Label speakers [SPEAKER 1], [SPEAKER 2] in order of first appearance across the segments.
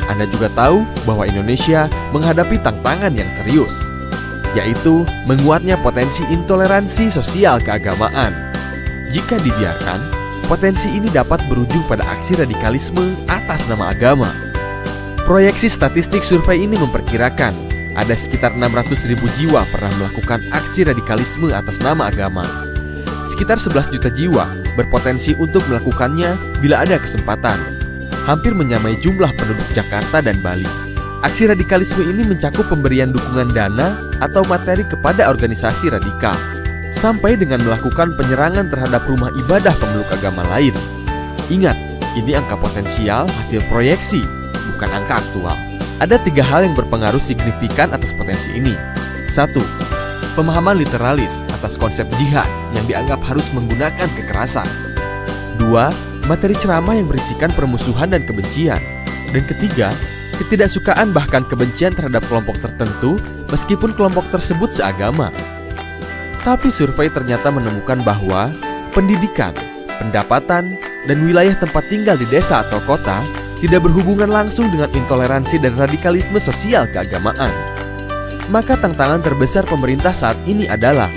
[SPEAKER 1] Anda juga tahu bahwa Indonesia menghadapi tantangan yang serius, yaitu menguatnya potensi intoleransi sosial keagamaan. Jika dibiarkan, potensi ini dapat berujung pada aksi radikalisme atas nama agama. Proyeksi statistik survei ini memperkirakan ada sekitar 600.000 jiwa pernah melakukan aksi radikalisme atas nama agama. Sekitar 11 juta jiwa berpotensi untuk melakukannya bila ada kesempatan, hampir menyamai jumlah penduduk Jakarta dan Bali. Aksi radikalisme ini mencakup pemberian dukungan dana atau materi kepada organisasi radikal, sampai dengan melakukan penyerangan terhadap rumah ibadah pemeluk agama lain. Ingat, ini angka potensial hasil proyeksi, bukan angka aktual. Ada 3 hal yang berpengaruh signifikan atas potensi ini. 1. Pemahaman literalis atas konsep jihad yang dianggap harus menggunakan kekerasan. 2. Materi ceramah yang berisikan permusuhan dan kebencian. Dan ketiga, ketidaksukaan bahkan kebencian terhadap kelompok tertentu meskipun kelompok tersebut seagama. Tapi survei ternyata menemukan bahwa pendidikan, pendapatan, dan wilayah tempat tinggal di desa atau kota tidak berhubungan langsung dengan intoleransi dan radikalisme sosial keagamaan. Maka tantangan terbesar pemerintah saat ini adalah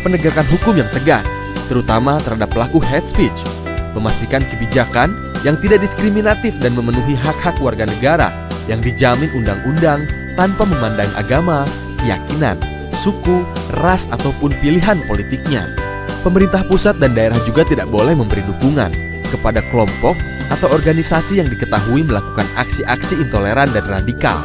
[SPEAKER 1] penegakan hukum yang tegas, terutama terhadap pelaku hate speech, memastikan kebijakan yang tidak diskriminatif dan memenuhi hak-hak warga negara yang dijamin undang-undang tanpa memandang agama, keyakinan, suku, ras, ataupun pilihan politiknya. Pemerintah pusat dan daerah juga tidak boleh memberi dukungan kepada kelompok atau organisasi yang diketahui melakukan aksi-aksi intoleran dan radikal.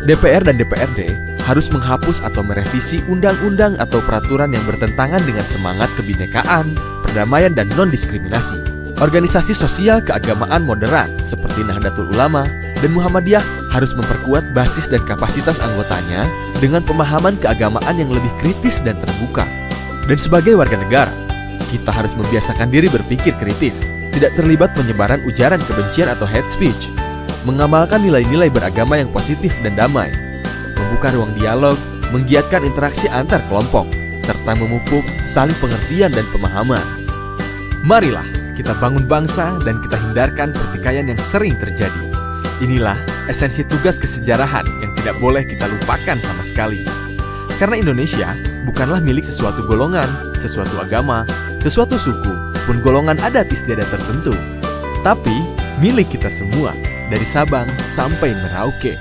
[SPEAKER 1] DPR dan DPRD harus menghapus atau merevisi undang-undang atau peraturan yang bertentangan dengan semangat kebinekaan, perdamaian, dan non-diskriminasi. Organisasi sosial keagamaan moderat seperti Nahdlatul Ulama dan Muhammadiyah harus memperkuat basis dan kapasitas anggotanya dengan pemahaman keagamaan yang lebih kritis dan terbuka. Dan sebagai warga negara, kita harus membiasakan diri berpikir kritis, tidak terlibat penyebaran ujaran kebencian atau hate speech, mengamalkan nilai-nilai beragama yang positif dan damai, membuka ruang dialog, menggiatkan interaksi antar kelompok, serta memupuk saling pengertian dan pemahaman. Marilah kita bangun bangsa dan kita hindarkan pertikaian yang sering terjadi. Inilah esensi tugas kesejarahan yang tidak boleh kita lupakan sama sekali. Karena Indonesia bukanlah milik sesuatu golongan, sesuatu agama, sesuatu suku, pun golongan adat istiadat tertentu, tapi milik kita semua, dari Sabang sampai Merauke.